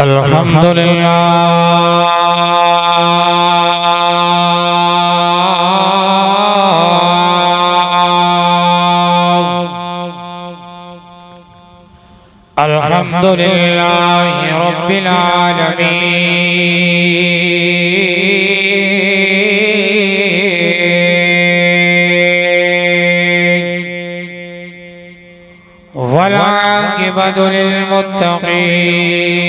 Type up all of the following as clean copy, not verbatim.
अल्हम्दुलिल्लाह रब्बिल आलमीन वल आक़िबतु लिल मुत्तक़ीन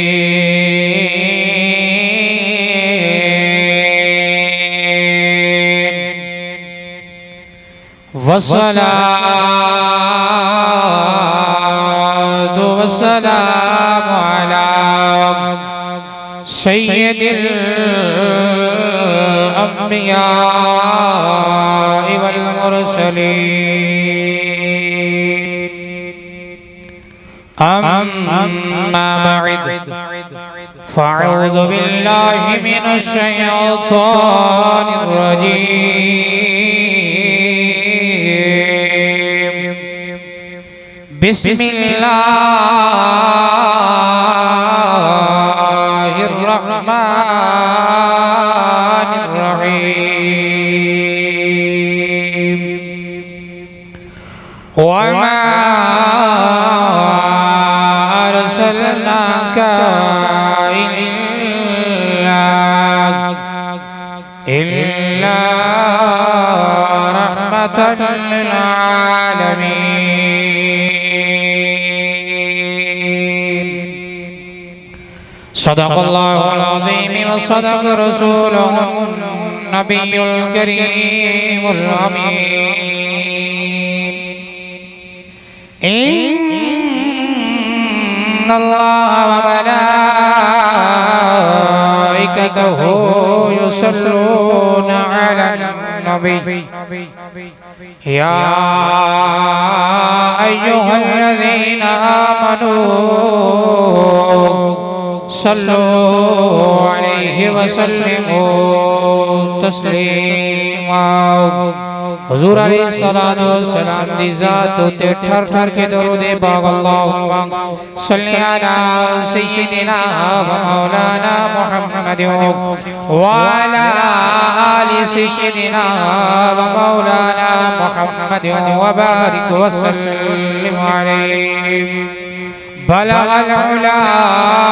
वस्सलातु वस्सलामु अला सय्यिदिल अंबिया वल मुरसलीन अम्मा बअद फ़अऊज़ु बिल्लाहि मिनश शैतानिर रजीम बिस्मिल्लाहिर रहमानिर रहीम वमा अर्सलनाका इल्ला रहमतल लिल आलमीन सदक़ल्लाहुल अज़ीम व सदक़ रसूलुहुन नबियुल करीमुल अमीन इन्नल्लाह व मलाइकतहु युसल्लूना अलन नबी या अय्युहल्लज़ीना आमनू सल्लू अलैहि व सल्लिमू तस्लीमा हुजूर अलैहिस्सलातु वस्सलाम दी ज़ात ते ठर ठर के दरूद पाक अल्लाहुम्मा सल्ली अला सय्यिदिना व मौलाना मुहम्मद व अला आलि सय्यिदिना व मौलाना मुहम्मद व बारिक व सल्लिम अलैहि बलगल उला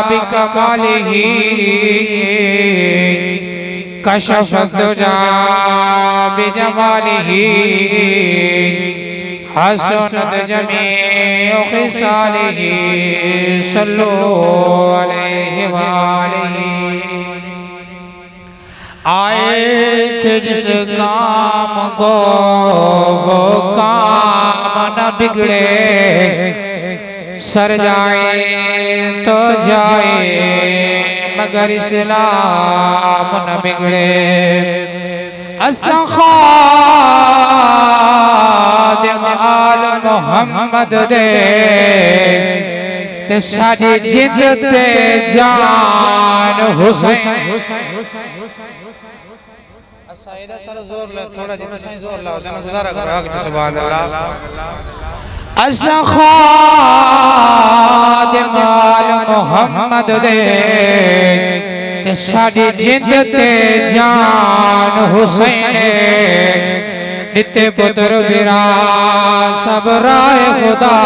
बिकमालिही कशफत दुजा बिजमालिही हसनत जमीउ खिसालिही सल्लू अलैहि व आलिही आए थे जिस काम को वो काम न बिगड़े सर जाए तो जाए मगर इस्लाम न बिगड़े खादिम आल मोहम्मद दे ते साडी जिंद ते जान हुसैन असाइदा सर जोर ले थोड़ा जितना सही जोर लाओ जना गुजारा करो कि सुभान अल्लाह असा खादिम आल मोहम्मद दे ते साडी जिंद ते जान हुसैन नित्य पुत्र विरा सब राय खुदा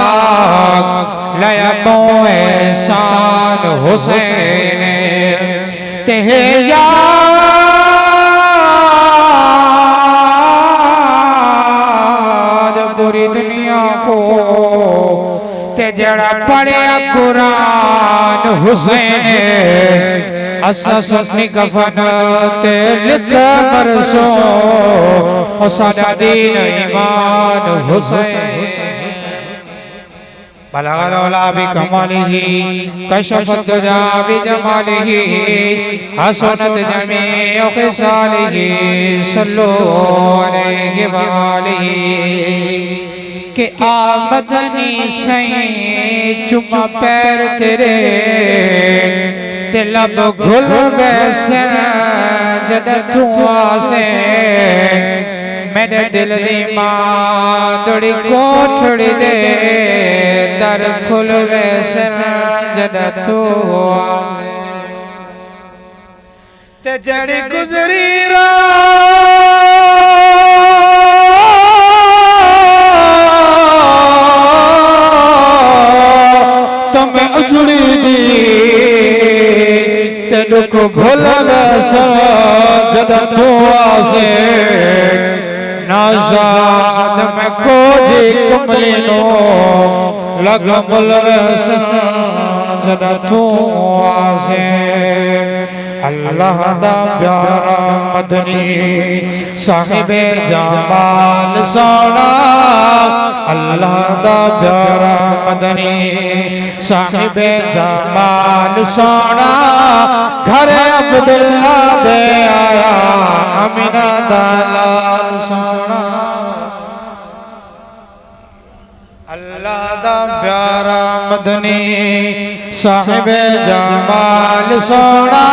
लया मोए शान हुसैन ते याद पूरी दुनिया को ते जड़ा पढ़िया कुरान हुसैन असा सुन्नी कफन ते लिख बरसो ओ साडा दीन ईमान हुसैन बलगल उला बिकमालिही कशफत दुजा बिजमालिही हसनत जमीउ खिसालिही सल्लू अलैहि व आलिही के आमदनी सही चुमा पैर तेरे ते लब घुल वैसे जद तू आसे मेरे दिल दी मादड़ी कोठड़ी दे दर खुल वैसे जद तू आसे जड़ी गुजरी तुम उजड़ी दी तेन को भूल जद तू आसे नाजाद में कोजी कमली नो लग मुल जद तू आसे अल्लाह दा प्यारा मदनी साहिबे जमाल सोना अल्लाह दा प्यारा मदनी साहिबे जमाल सोना घर अब्दुल्ला दे आया अमीना दा लाल सोना अल्लाह दा प्यारा मदनी साहिबे जमाल सोना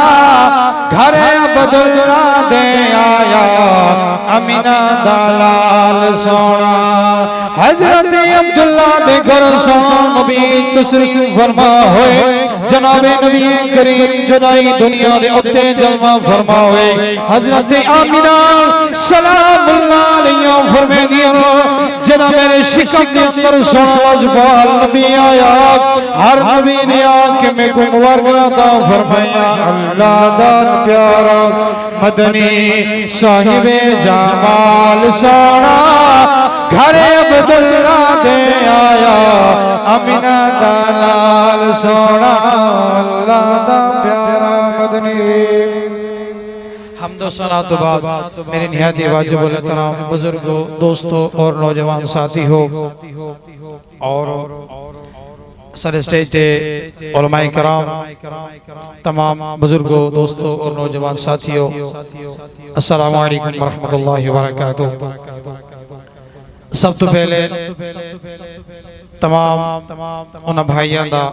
घर अब्दुल्ला दे आया अमीना दा लाल सोना हजरत अब्दुल्ला दे घर सोना नबी तशरीफ फरमा होए जनाबे नबी करीम जुदाई दुनिया दे उत्ते जलवा फरमा होए हजरत आमिना सलामुल्लाह अलैहा फरमांदियां जनाब मेरे शिकम दे अंदर सोना जबाल नबी आया हर नबी ने आके मेरे को मुबारक दा फरमाया अल्लाह दा प्यारा मदनी साहिबे जमाल सोना घर अब्दुल्ला दे आया अमीना दा लाल सोना अल्लाह दा प्यारा मदनी हमदो सना तो बाद मेरे निहायत वाजिब उल एहतराम बुजुर्गों दोस्तों और नौजवान साथी हो और सर स्टेज पे उलमाए कराम तमाम बुजुर्गों दोस्तों और नौजवान साथियों अस्सलामु अलैकुम व रहमतुल्लाहि व बरकातुहू। सब तो पहले तमाम उन्हां भाइयों का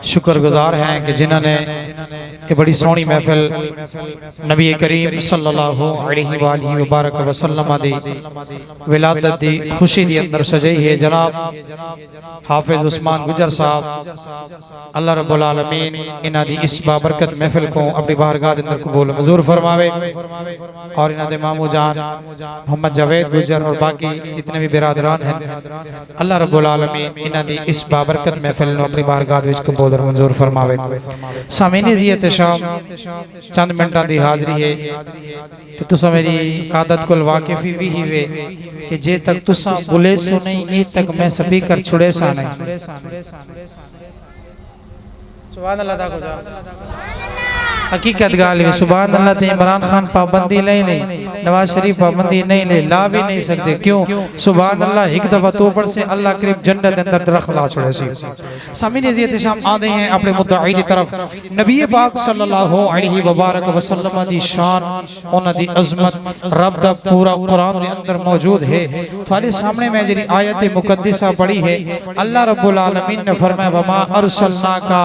शुक्रगुजार हैं कि जिन्होंने ये बड़ी सोहनी महफिल नबी करीम सल्लल्लाहु अलैहि वबारक वसल्लम दी विलादत दी खुशी दी अंदर सजाई है। जनाब हाफिज उस्मान गुजर साहब अल्लाह रब्बुल आलमीन इन्हां दी इस बाबरकत महफिल को अपनी बारगाह दे अंदर कबूल मंजूर फरमावे और इन्हां दे मामू जान मोहम्मद जावेद गुजर और बाकी जितने भी बिरादरान हैं अल्लाह रब्बुल आलमीन इन्हां दी इस बाबरकत महफिल नु अपनी बारगाह विच कबूल और मंजूर फरमावे। सामीने जी एहतशाम चंद मिनटां दी हाज़री है ते तुसां मेरी आदत कोल वाकिफी भी वे कि जे तक तुसां बुले सो नहीं ए तक मैं स्पीकर छुड़े सा नहीं। सुभान अल्लाह दा गुजा हकीकत गाल है सुभान अल्लाह ते इमरान खान पाबंदी नहीं नवाज शरीफ पाबंदी नहीं ला भी नहीं सकते क्यों सुभान अल्लाह एक दफा तो पढ़ से अल्लाह करीब जन्नत के अंदर दरख्त ला छोड़े सी। सामीने जी एहतशाम आते हैं अपने मुद्दाई की तरफ नबी पाक सल्लल्लाहु अलैहि वबारक वसल्लम दी शान उन्हां दी अजमत रब दा पूरा कुरान दे अंदर मौजूद है। तुम्हारे सामने मैं जी आयत मुकद्दिसा पढ़ी है अल्लाह रब्बुल आलमीन ने फरमाया वमा अरसलनाका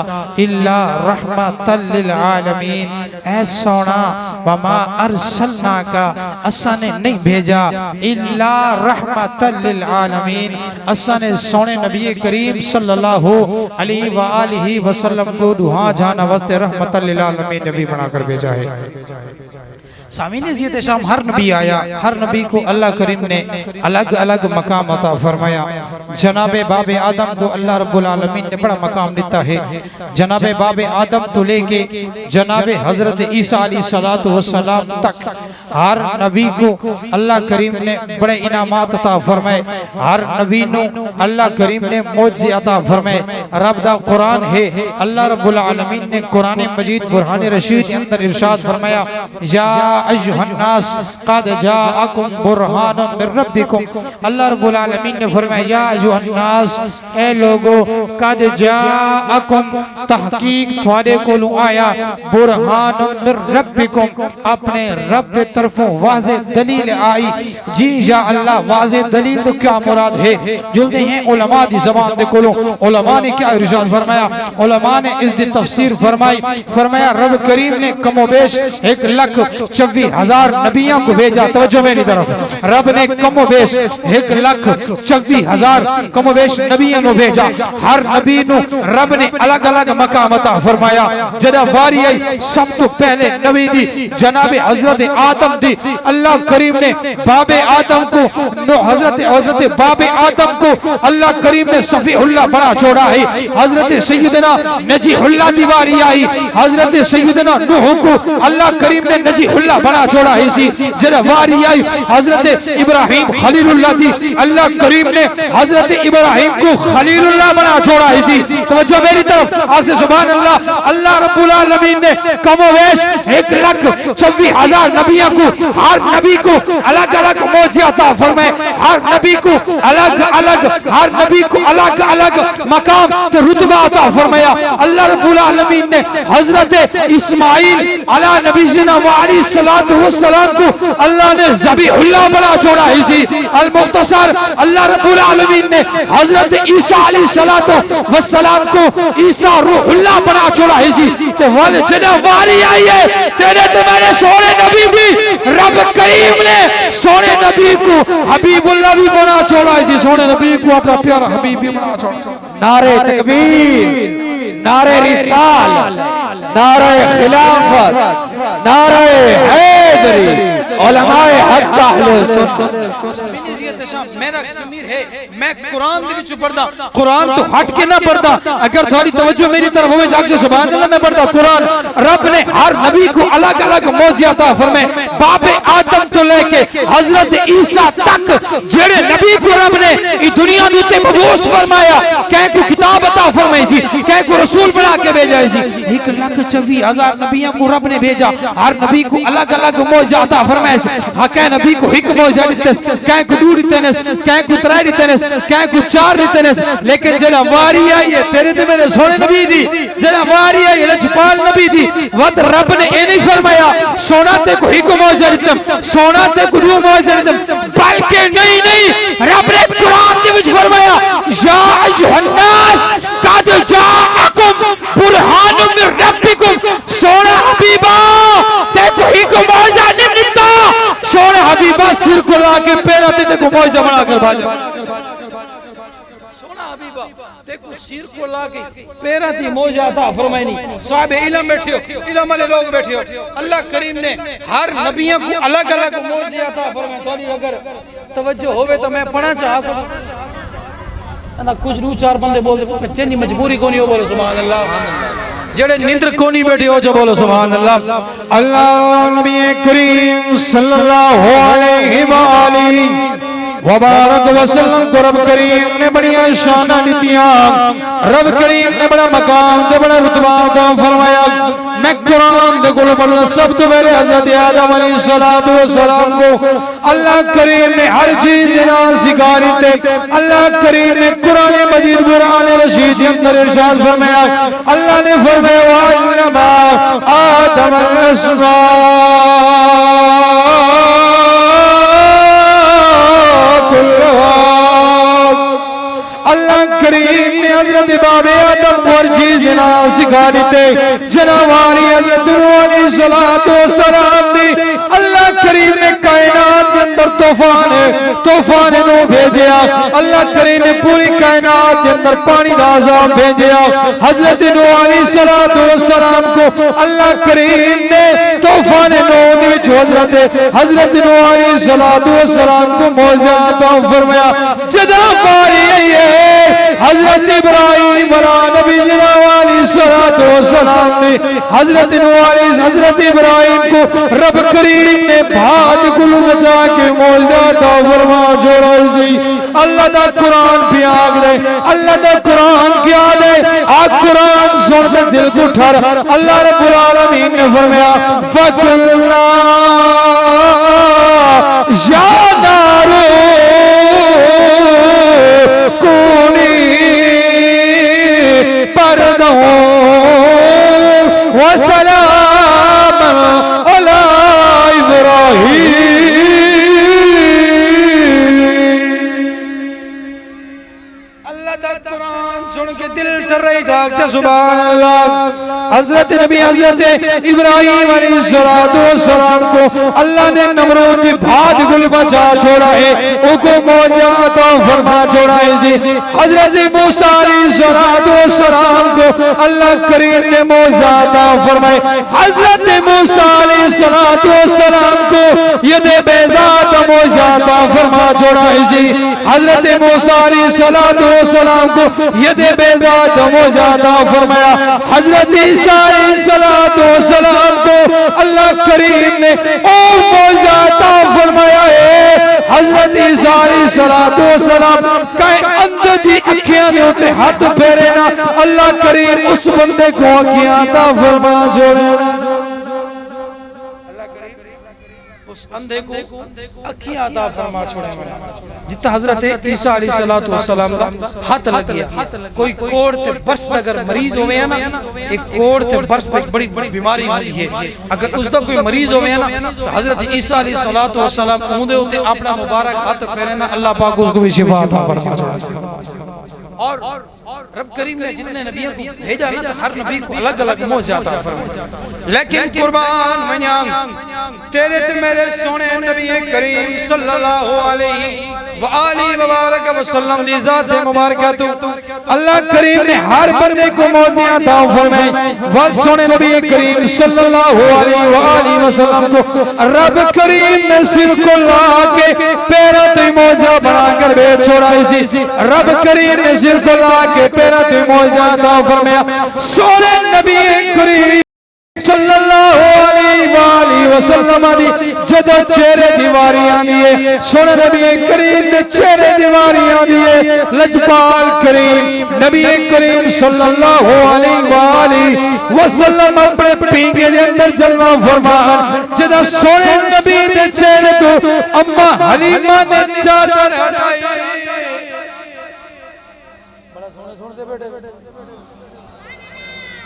इल्ला रहमतल लिल आलमीन ऐ सोना वमा अरसलनाका असा ने नहीं भेजा इल्ला रहमतल लिल आलमीन असा ने सोने नबी करीम सल्लल्लाहु अलैहि व आलिहि वसल्लम को दुआ जाना वास्ते रहमतल लिल आलमीन नबी बनाकर भेजा है। सामीने जी एहतशाम हर नबी आया हर नबी को अल्लाह करीम ने अलग अलग मकाम अता फरमाया। जनाबे बाबे आदम को अल्लाह रब्बुल आलमीन ने बड़ा मकाम दिता है। जनाबे बाबे आदम तो लेके जनाबे हजरत ईसा अलैहिस्सलातु वस्सलाम तक हर नबी को अल्लाह करीम ने बड़े इनामात अता फरमाए। हर नबी नु अल्लाह करीम ने मौजज़े अता फरमाए। रब दा कुरान है अल्लाह रब्बुल आलमीन ने कुरान मजीद बुरहान रशीद के अंदर इरशाद फरमाया या अय्युहन्नास क़द जाअकुम बुरहानुम मिर रब्बिकुम अल्लाह रब्बुल आलमीन ने फरमाया या अय्युहन्नास ए लोगो क़द जाअकुम तहकीक थारे कोल आया बुरहानुम मिर रब्बिकुम अपने रब की तरफों वाज़े दलील आई। जी या अल्लाह वाज़े दलील तो क्या मुराद है जुलते हैं उलमा दी ज़बान दे कोलों उलमा ने क्या इरशाद फरमाया उलमा ने इस दी तफसीर फरमाई फरमाया रब करीम ने कमोबेश 1,24,000 24,000 नबियों को भेजा। तवज्जो मेरी तरफ, रब ने कमो बेश 1,24,000 कमो बेश नबियों को भेजा। हर नबी नु रब ने अलग अलग मकाम अता फरमाया। जदा वारी आई सब तो पहले नबी दी जनाब हजरत आदम दी। अल्लाह करीम ने बाबे आदम को हजरत बाबे आदम को अल्लाह करीम ने सफीउल्लाह बना छोड़ा है। हजरत सैयदना नजीहुल्लाह दी वारी आई। हजरत सैयदना नूह को अल्लाह करीम ने नजीहुल्लाह बना छोड़ा है। जरा वारी आई हजरत इब्राहिम खलीलुल्लाह दी। अल्लाह करीम ने हजरत इब्राहिम को खलीलुल्लाह बना छोड़ा है। तवज्जो मेरी तरफ, आज से सुभान अल्लाह। अल्लाह रब्बुल आलमीन ने कमोवेश 1,24,000 नबियों को, हर नबी को अलग अलग मौजिज़ा अता फरमाए। हर नबी को अलग अलग, हर नबी को अलग अलग मकाम ते रुतबा अता फरमाया। अल्लाह रब्बुल आलमीन ने हजरत इस्माइल अला नबीना व अलैहि सलातु व सलाम को अल्लाह ने ज़बीहुल्लाह बना छोड़ा है। अल मुख्तसर अल्लाह रब्बुल आलमीन ने हजरत ईसा अलैहि सलातु व सलाम को ईसा रूहुल्लाह बना छोड़ा है। ते वाले जना वारी आई है तेरे ते मेरे सोने नबी की रब करीम ने सोने नबी को हबीबुल्लाह भी बना छोड़ा है। सोने नबी को अपना प्यारा हबीब भी बना छोड़ा। नारे तकबीर, नारे रिसाल, नारे खिलाफत, नारे हैदरी, उलमाए हक अहले सुन्नत। मेरा ज़मीर है मैं कुरान दे विच पढ़दा, कुरान तो हट के ना पढ़दा। अगर थोड़ी तवज्जो मेरी तरफ होवे जाके सुभान अल्लाह मैं पढ़दा कुरान। रब ने हर नबी को अलग अलग मौजिज़ा अता फरमाए। बाबे आदम तो लेके हजरत ईसा तक जेड़े नबी को रब ने इस दुनिया दे उत्ते मबूस फरमाया। कह को किताब अता फरमाई सी, कह को रसूल बना के भेजा सी। 1,24,000 नबियों को रब ने भेजा। हर नबी को अलग अलग मौजिज़ा अता फरमाया। हां कह नबी को एक मौजिज़ा दितस, कह को दूर दितनस, कह को त्राई दितनस, कह को चार दितनस। लेकिन जरा वारी आई है तेरे ते मेरे सोने नबी दी, जरा वारी आई लजपाल नबी दी। वत रब ने ए नहीं फरमाया सोना ते को एक मौजिज़ा दितम, सोना ते को दो मौजिज़ा दितम, बल्कि नहीं रब ने कुरान दे विच फरमाया या अय्युहन्नास कद जाअकुम बुरहानुम मिन रब्बिकुम। सोना हबीबा ते को एक मौजिज़ा नहीं दिता। सोना हबीबा सिर को लाके पैर ते को मौजिज़ा बना कर भाजा। सोना हबीबा ते को सिर को लाके पैर ते मौजिज़ा अता फरमाईनी। साहब इल्म बैठे हो, इल्म वाले लोग बैठे हो। अल्लाह करीम ने हर नबियों को अलग अलग मौजिज़ा अता फरमाए। थोड़ी अगर तवज्जो होवे तो मैं पढ़ना चाहता ना। कुछ दो चार बंदे बोलते चंदी मजबूरी कोनी हो, बोलो सुभान अल्लाह। जेड़े निंद्र कोनी बैठे हो जो बोलो सुभान अल्लाह। अल्लाह नबी करीम सल्लल्लाहु अलैहि व बारक वसल्लम को रब करीम ने बढ़िया शाना दितियां। रब करीम ने बड़ा मकाम ते बड़ा रुतबा अता फरमाया। मैं कुरान दे कोल पढ़दा सब तो पहले हजरत आदम अलैहिस्सलातु वस्सलाम को अल्लाह करीम ने हर चीज जना सिखा दी। अल्लाह करीम ने कुरान मजीद कुरान रशीद के अंदर इरशाद फरमाया। अल्लाह ने फरमाया व अल्लमा आदम अल-अस्मा। अल्लाह करीम ने हजरत बाबे आदम को हर चीज जना सिखा दी। जनावारी हजरत नूह अलैहिस्सलातु वस्सलाम दी अल्लाह करीम ने कायनात के अंदर तूफान नो भेजा। अल्लाह करीम ने पूरी कायनात के अंदर पानी का अज़ाब भेजा। हजरत नूह अलैहिस्सलातु वस्सलाम को अल्लाह करीम ने तूफान नो दे विच हजरत नूह अलैहिस्सलातु वस्सलाम को मौजिज़ा अता फरमाया। जदा बारी आई है हजरत इब्राहिम वाला नबी अलैहिस्सलातु वस्सलाम ने हजरत इब्राहिम को रब करीम ने भात कुल बचा के मौजिज़ा अता फरमा छोड़ा सी। अल्लाह दा कुरान पे आग दे, अल्लाह दा कुरान क्या दे आ कुरान सुन दिल को ठर। अल्लाह रब्बुल आलमीन ने फरमाया फकुल्ना या नारो कूनी परदो व सलाम अला इब्राहिम। अल्लाह दा कुरान सुन के दिल ठर रही था। सुभान अल्लाह। हजरत नबी हजरत इब्राहिम अलैहिस्सलाम को अल्लाह ने नमरूद की भात गुल बचा छोड़ा है, उनको मौजा अता फरमा छोड़ा है जी। हजरत मूसा अलैहिस्सलाम को अल्लाह करीम ने मौजा अता फरमाए। हजरत मूसा अलैहिस्सलाम को यदे बेज़ात मौजा अता फरमा छोड़ा है जी। हजरत मूसा अलैहिस्सलाम को यदे बेज़ात मौजा अता फरमाया। हजरत ईसा अलैहिस्सलाम को अल्लाह करीम ने ओ मौजा अता फरमाया है। हजरत ईसा अलैहिस्सलाम का अंदर दी अखियां दे उते हाथ फेरे ना, अल्लाह करीम उस बंदे को अखियां अता फरमा छोड़े। उस अंधे को अखियां अता फरमा छोड़े। जितना हजरत ईसा अलैहिस्सलाम का हाथ लग गया, कोई कोड़ ते बरस अगर मरीज होवे है ना, एक कोड़ ते बरस बड़ी बीमारी होती है, अगर उसका कोई मरीज होवे है ना तो हजरत ईसा अलैहिस्सलाम उंदे उते अपना मुबारक हाथ फेरे ना, अल्लाह पाक उसको भी शिफा अता फरमा छोड़े। और रब करीम ने जितने नबियों को भेजा ना, तो हर नबी को अलग अलग मौजा अता फरमाया। लेकिन कुर्बान मन्याम तेरे ते मेरे सोने नबी करीम सल्लल्लाहु अलैहि व आलिहि मुबारक वसल्लम दी जात मुबारक तो अल्लाह करीम ने हर बंदे को मौजे अता फरमाए। व सोने नबी करीम सल्लल्लाहु अलैहि व आलिहि वसल्लम को रब करीम ने सिर को ला के पैरों पे मौजा बनाकर भेज छोड़ा इसी। रब करीम ने सिर को ला के पैरों पे मौजा अता फरमाया। सोने नबी करीम सल्लल्लाहु अलैहि वसल्लम दी जदों चेहरे दीवारी आंदी है, सोने नबी करीम दे चेहरे दीवारी आंदी है। लजपाल करीम नबी करीम सल्लल्लाहु अलैहि वसल्लम अपने पींगे दे अंदर जलवा फरमान। जदों सोने नबी दे चेहरे तो अम्मा हलीमा ने चादर हटाई। बड़ा सुनते बैठे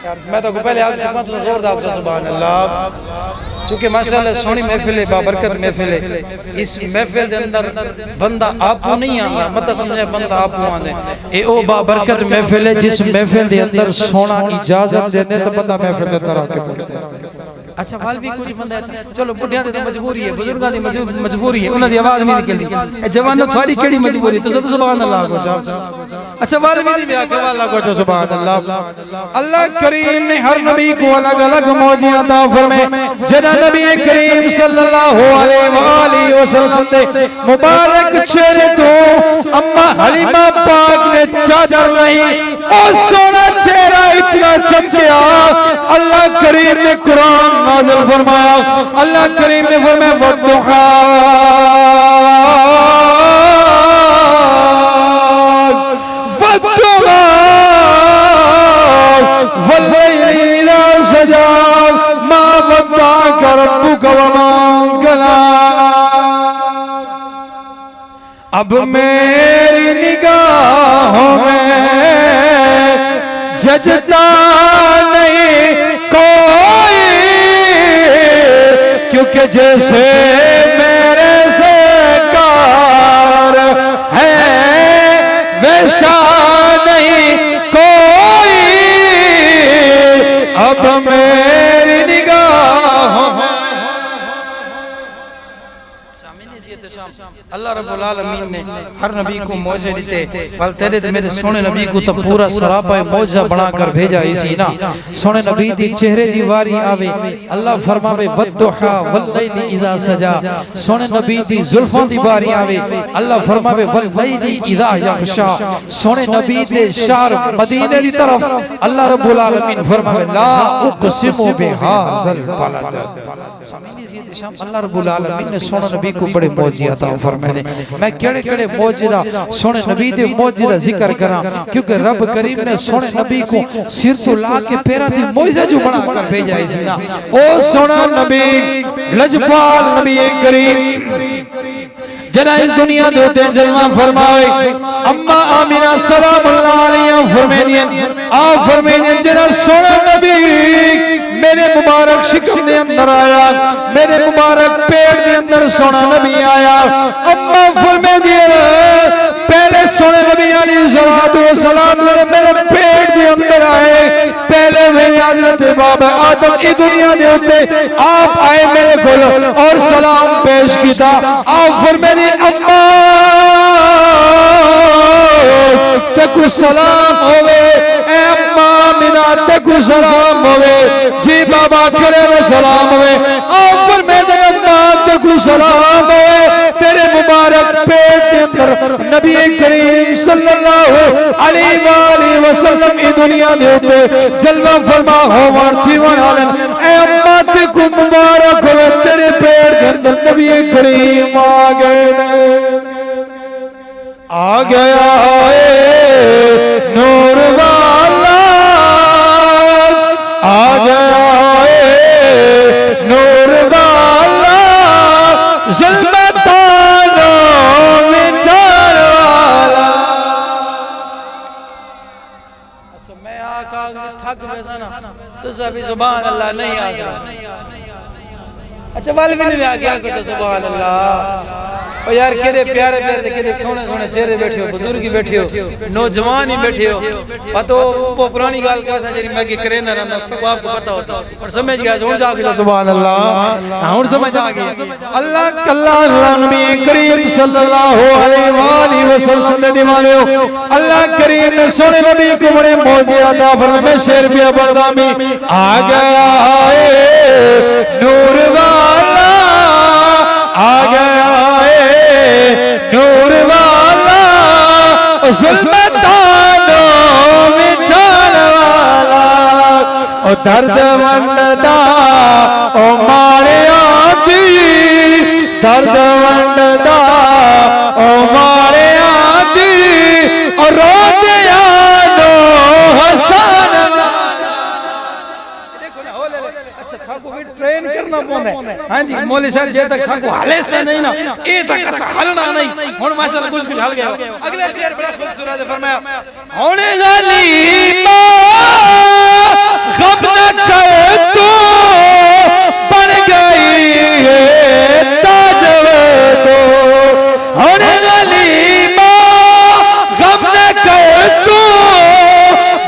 मैं तो पहले आप तो जोरदार सुभान अल्लाह। चूंकि माशाल्लाह सोनी महफिल है, बाबरकत महफिल है। इस महफिल के अंदर बंदा आपको नहीं आंदा, मत समझे बंदा आपको आंदे। ए ओ बाबरकत महफिल है जिस महफिल के अंदर सोना इजाजत देने तो बंदा महफिल के अंदर आके पहुंचता है। अच्छा वाल भी कुछ बंदा अच्छा चलो बुढ़िया दी मजबूरी है, बुजुर्गां दी मजबूरी है, उन्हां दी आवाज नहीं निकलदी। ए जवानो थारी केड़ी मजबूरी तो सुभान अल्लाह को चाह। अच्छा वाल भी दी ब्याह के वाला को सुभान अल्लाह। अल्लाह करीम ने हर नबी को अलग अलग मौजे अता फरमाए। जना नबी करीम सल्लल्लाहु अलैहि वसल्लम दे मुबारक चेहरे तो अम्मा हलीमा पाक ने चादर नहीं, ओ सोना चेहरा इतना चमकिया। अल्लाह करीम ने कुरान नाज़िल फरमाया। अल्लाह करीम ने फरमाया वद्दुहा वद्दुहा वल्लैलि इज़ा सजा मा वद्दअका रब्बुका वमा कला। अब मेरी निगाहों में जचता नहीं कोई, क्योंकि जैसे मेरे सरकार है वैसा नहीं कोई। अब मेरी निगाहों में अल्लाह रब्बुल आलमीन ने हर नबी को मौजे दिते। बल तेरे ते मेरे सोने नबी को तो पूरा सरापा मौजा बनाकर भेजा इसी ना। सोने नबी दी चेहरे दी वारी आवे, अल्लाह फरमावे वद्दुहा वल्लैलि इज़ा सजा। सोने नबी दी जुल्फों दी वारी आवे, अल्लाह फरमावे वल्लैलि इज़ा यग़शा। सोने नबी दे शहर मदीने दी तरफ अल्लाह रब्बुल आलमीन फरमावे ला उक़सिमु बिहाज़ल बलद। अल्लाह रब्बुल आलमीन ने सोने नबी को बड़े मौजे अता फरमाए। मैं केड़े-केड़े मौजे दा सोने नबी दे मौजे दा जिक्र करा, क्योंकि रब करीम ने सोने नबी को सिर तो ला के पैरा दी मौजे जो बना कर भेजा इसी ना। ओ सोना नबी लजपाल नबी करीम जना इस दुनिया दे उते जलवा फरमाए। अम्मा आमिना सलामुल्लाह अलैहा फरमाइदियां आ फरमाइदियां जना सोना नबी मेरे मुबारक शिकम दे अंदर आया, मेरे मुबारक पेट दे अंदर सोना नबी आया। अम्मा फरमाइदियां पहले सोने नबी अलैहि सलातो व सलाम मेरे पेट दे अंदर आए, पहले मेरे हजरत बाबा आदम की दुनिया दे उत्ते आप आए मेरे कोल और सलाम पेश किया आप फरमाने अम्मा तेकु सलाम होवे ए अम्मा मिना तेकु सलाम होवे जी बाबा करे ने सलाम होवे आप फरमाने अम्मा तेकु सलाम होवे तेरे मुबारक पेट के अंदर नबी करीम सल्लल्लाहु अलैहि वसल्लम की दुनिया दे ऊपर जलवा फरमा होवन थीवन आलन ए अम्मा तेकु मुबारक होवे तेरे पेट के अंदर नबी करीम आ गया है नूर वाला आ गया है नूर वाला ज़ुल्मतानों मिटाने वाला। अच्छा मैं आका थक बैठा ना तो सभी सुभान अल्लाह नहीं आ गया। अच्छा वाले भी नहीं आ गया कुछ सुभान अल्लाह। ओ यार केरे प्यारे प्यारे केरे सोने सोने चेहरे बैठे हो बुजुर्ग ही बैठे हो नौजवान ही बैठे हो पतो वो पुरानी गाल कैसा जेरी मैं की करेंदा रहंदा तो आपको पता होता पर समझ गया हुन जाके सुभान अल्लाह हुन समझ आ गई अल्लाह कल्ला अल्लाह नबी करीम सल्लल्लाहु अलैहि वसल्लम ने दीवाने हो अल्लाह करीम ने सोने नबी को बड़े मौजे अता फरमाए शेर भी बरदामी आ गया है नूर वाला आ गया नूर वाला ज़ुल्मतानों मिटाने वाला ओ दर्द वंडदा ओ माड़िया दी दर्द वंडदा ओ माड़िया दी ओ रोंदिया नो हसन। अच्छा थाको भी ट्रेन करना पौंदा है हां जी मौलवी साहब जे तक थाको हाले से नहीं ना ए तक हलना नहीं हुन माशाल्लाह कुछ हल गया अगले शेर बड़ा खूबसूरत है फरमाया होने ज़लीमा गम न कर तू बन गई है ताजवे तो होने ज़लीमा गम न कर तू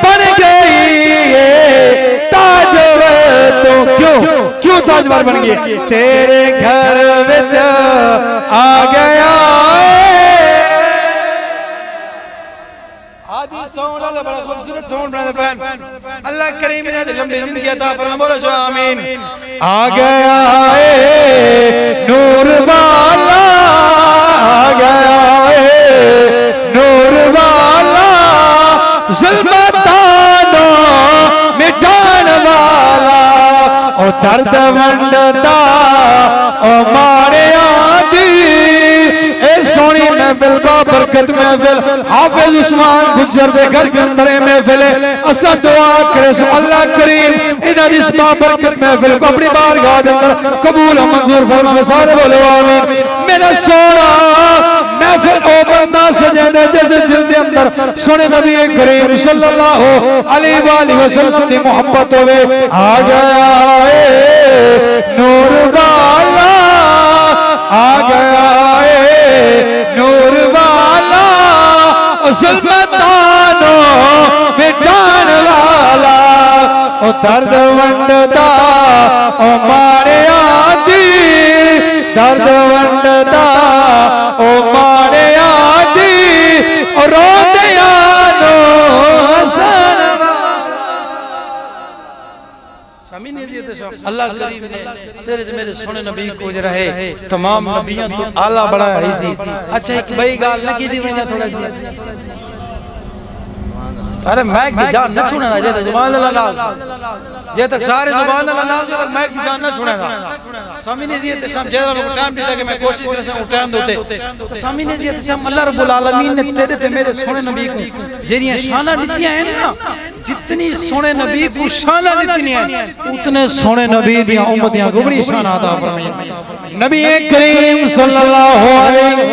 बन गई है ताजवे तो क्यों ताजवर बन गई तेरे घर विच आ गया आदि सौन अल्लाह बड़ा खूबसूरत सौन बना बहन अल्लाह करीम ने लंबी जिंदगी अता फरमाए बोलो सो आमीन। आ गया है नूर वाला आ गया है नूर वाला ज़ुल्मतानों मिटाने वाला ओ दर्द वंडदा ओ माड़िया दी ए सोनी महफिल बाबरकत महफिल हाफिज उस्मान गुज्जर दे घर के अंदर महफिल है असा दुआ करे सो अल्लाह करीम इन्हां दी बाबरकत महफिल को अपनी बारगाह दे अंदर कबूल मंजूर फरमावे सारे बोलो आमीन। मेरा सोना महफिल ओ बंदा सजदा जिस दिल दे अंदर सोने नबी करीम सल्लल्लाहु अलैहि वसल्लम दी मोहब्बत होवे आ गया है नूर वाला आ गया है नूर वाला ज़ुल्मतानों मिटाने वाला ओ दर्द वंडदा ओ माड़िया दी दर्द वंडदा ओ माड़िया दी ओ रोंदिया नो हसन। अल्लाह करीम ने तेरे ते मेरे सोने नबी को जरा है तमाम नबियों तो आला बढ़ाया है सी। अच्छा एक भाई गाल न की दी वजह थोड़ा सी अरे मैं की जान न सुना जे तो सुभान अल्लाह जे तक सारे सुभान अल्लाह जे तक मैं की जान न सुनेगा स्वामी ने जी ते सब जेरा लोग टाइम दिया कि मैं कोशिश कर सकूं टाइम दोते तो स्वामी ने जी ते सब अल्लाह रब्बुल आलमीन ने तेरे ते मेरे सोने नबी को जेरियां शाना दितियां हैं ना जितनी सोने नबी को शाना दितनी है उतने सोने नबी दी उम्मतियां को बड़ी शान अता फरमाई। नबी करीम सल्लल्लाहु अलैहि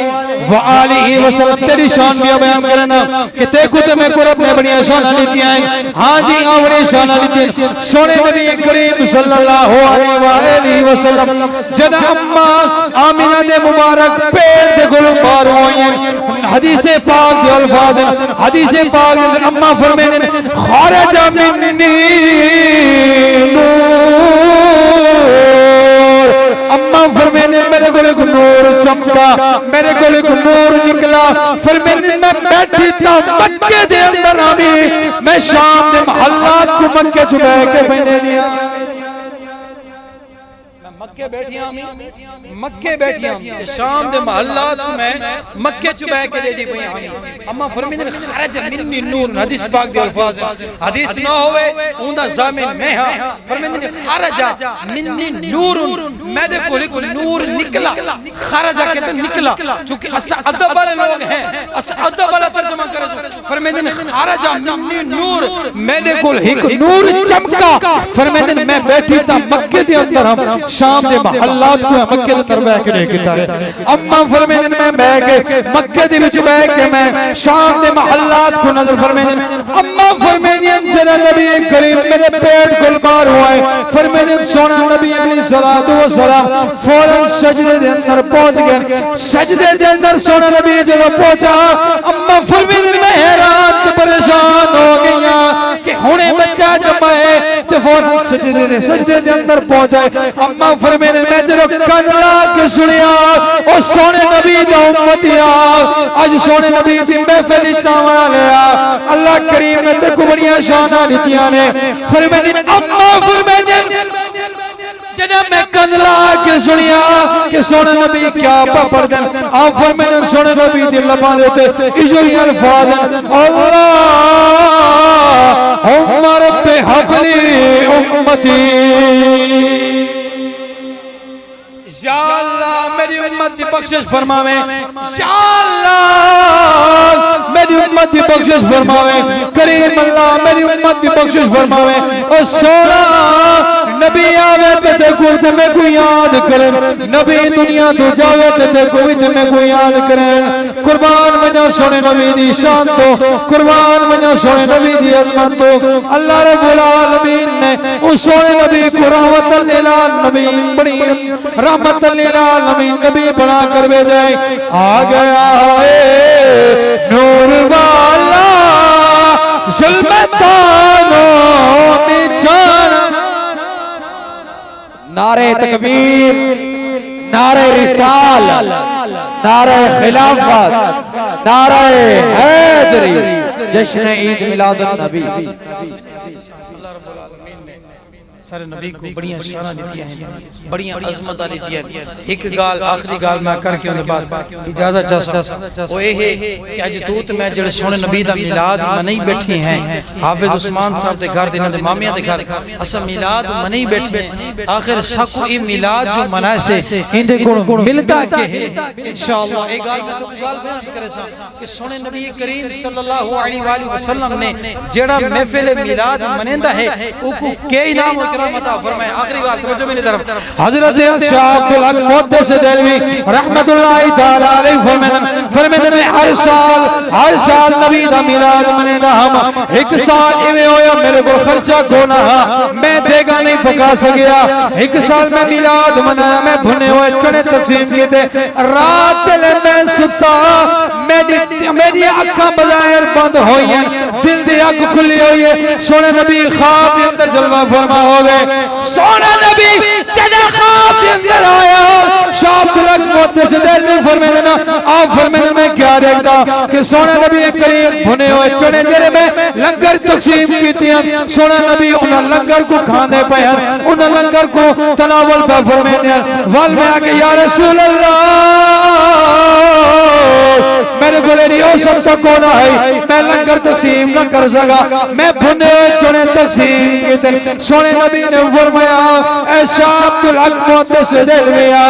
व आलिहि वसल्लम तेरी शान भी बयान करना कि ते खुद में को रब ने बड़ी शान दी हैं। हां जी आवड़ी शान दी सोने नबी करीम सल्लल्लाहु अलैहि वसल्लम जद अम्मा आमिना दे मुबारक पेट दे कोल बाहर होई हदीस पाक दे अल्फाज हदीस पाक दे अम्मा फरमाने खारजा मिन्नी अम्मा फरमाने मेरे को एक नूर चमका मेरे को एक नूर निकला फरमाने मैं बैठी था मक्के दे अंदर आवी मैं शाम दे महल्लात को मक्के चुबा के बने दिया मक्के बैठियां मक्के बैठियां शाम दे महल्लात में मक्के चुबा के दे दी पई अम्मा फरमाने खरज मिन्नी नूर हदीस पाक दे अल्फाज हदीस ना होवे उंदा जामिन मैं हां फरमाने खरजा मिन्नी नूर मेरे कोल एक नूर निकला खरजा कहते निकला क्योंकि अस अदब वाले लोग हैं अस अदब वाला तर्जुमा करे फरमाने खरजा मिन्नी नूर मेरे कोल एक नूर चमका फरमाने मैं बैठी था मक्के दे अंदर हम शाम दे महल्लात को मक्के दे अंदर बैठ के देखता है अम्मा फरमाने मैं बैठ के मक्के दे विच बैठ के मैं शाम दे महल्लात को नजर फरमाने अम्मा फरमाने जरा नबी करीम मेरे पेट कुल बाहर हुआ है फरमाने सोना नबी अलैहिस्सलातु वस्सलाम फौरन सजदे दे अंदर पहुंच गए सजदे दे अंदर सोना नबी जब पहुंचा अम्मा फरमाने मैं हैरान ते परेशान हो गईया कि हुने बच्चा जमा है ते फौरन सजदे दे अंदर पहुंचा अम्मा फरमाने मैं जब कान ला के सुनिया ओ सोने नबी दा उम्मतिया आज सोने नबी दी महफिल चावना लिया अल्लाह करीम ने ते को बड़ियां शाना दितियां ने फरमाने अम्मा फरमाने जब मैं कान ला के सुनिया कि सोने नबी क्या पढ़ दे आप फरमाने सोने नबी दी लबां दे उते इजो ही अल्फाज अल्लाह उमर पे हबली उम्मती या अल्लाह मेरी उम्मत की बख्शिश फरमावे या अल्लाह मेरी उम्मत की बख्शिश फरमावे करीम अल्लाह मेरी उम्मत की बख्शिश फरमावे ओ सोना नबी आवे ते कोई तुम्हें को याद करे नबी दुनिया तो जावे ते कोई तुम्हें को याद करे कुर्बान मजा सोने नबी दी शान तो कुर्बान मजा सोने नबी दी अजमत तो अल्लाह रब्बुल आलमीन ने उस सोने नबी को रहमतुल लिल आलमीन बड़ी रहमतुल लिल आलमीन नबी बना कर भेजा आ गया है नूर वाला जुल्मतानों में जाना नारे तकबीर नारे रिसाल नारे खिलाफत नारे हैदरी जश्न ईद मिलादुन नबी सारे नबी को बढ़िया शाना दितियां हैं बढ़िया अजमत दितियां एक गाल आखिरी गाल मैं करके उन बाद इजाजत चाहता ओ ए है कि आज तूत मैं जेड़े सोने नबी दा मिलाद मनाई बैठे हैं हाफिज उस्मान साहब दे घर दिना दे मामिया दे घर अस मिलाद मनाई बैठे आखिर साकू ई मिलाद जो मनाए से इंदे को मिलता के है इंशाअल्लाह एक गाल मैं तो गाल बयान करे सा कि सोने नबी करीम सल्लल्लाहु अलैहि वसल्लम ने जेड़ा महफिल मिलाद मनेंदा है उको के इनाम मता फरमाए आखिरी बात तवज्जो मेरी तरफ हजरत शाह अब्दुल हक मुहद्दिस देलवी रहमतुल्लाहि तआला अलैहि फरमाते हर साल नबी दा मिलाद मनेदा हम एक साल इवे होया मेरे को खर्चा कोना मैं देगा नहीं पका सकिया एक साल मैं मिलाद मनाया मैं भुने हुए चने तकसीम कीते रात मैं सुता मेरी अखां बजायर बंद होई हैं दिल दी अख खुली हुई है सोने नबी ख्वाब के अंदर जलवा फरमा हो गए सोना नबी जदा ख्वाब के अंदर आया शाह अब्दुल हक मुहद्दिस देलवी फरमाते ना आप फरमाते मैं क्या देखता कि सोना नबी करीम भुने हुए चने जेरे में लंगर तकसीम कीतियां सोना नबी उन लंगर को खाने पे हैं उन लंगर को तनावल पे फरमाते हैं वल में आके या रसूल अल्लाह मेरे को नहीं हो सकता कौन है मैं लंगर तकसीम न कर सका मैं भुने चुने तकसीम के दिन सोने नबी ने फरमाया ऐसा अब्दुल हक मुहद्दिस दिलविया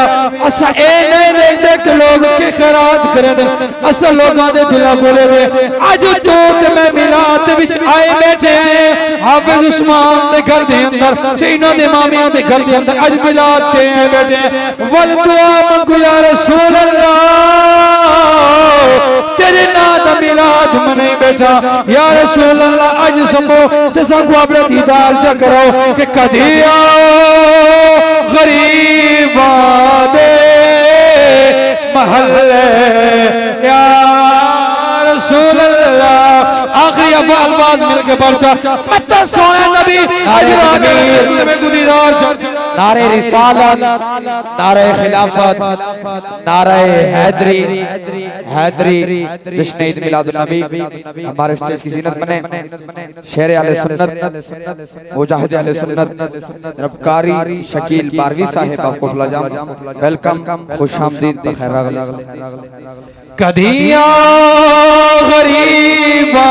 असा ए नहीं देखते कि लोग के खैरात करे दिन असा लोगां दे दिल बोले वे आज तो ते मैं मिलाद विच आए बैठे हैं हाफिज उस्मान दे घर दे अंदर ते इन्हां दे मामियां दे घर दे अंदर आज मिलाद ते आए बैठे हैं वल दुआ मंगो या रसूल अल्लाह तेरे नाम दा मिलाद मने बैठा या रसूल अल्लाह आज समो ते संगो अपने दीदार च करो कि कदी आओ गरीबा दे महल्ले या रसूल अल्लाह आखिरी अल्फाज मिलके पर्चा मत सोने नबी अजर में गुदीदार नारे रिसालत नारे खिलाफत नारे हैदरी हैदरी जश्न ईद मिलादुन नबी हमारे स्टेज की जीनत बने शेर आले सुन्नत मुजाहिद आले सुन्नत रबकारी शकील बारवी साहिब आपको फलाजाम वेलकम खुशामदीद बखैर कदिया गरीबा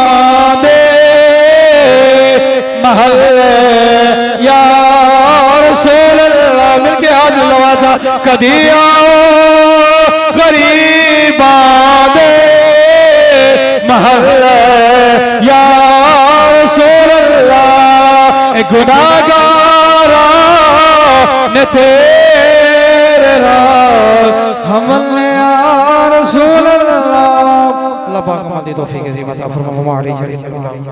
दे महल्ले या रसूल अल्लाह मिलके हाथ लवाजा कदिया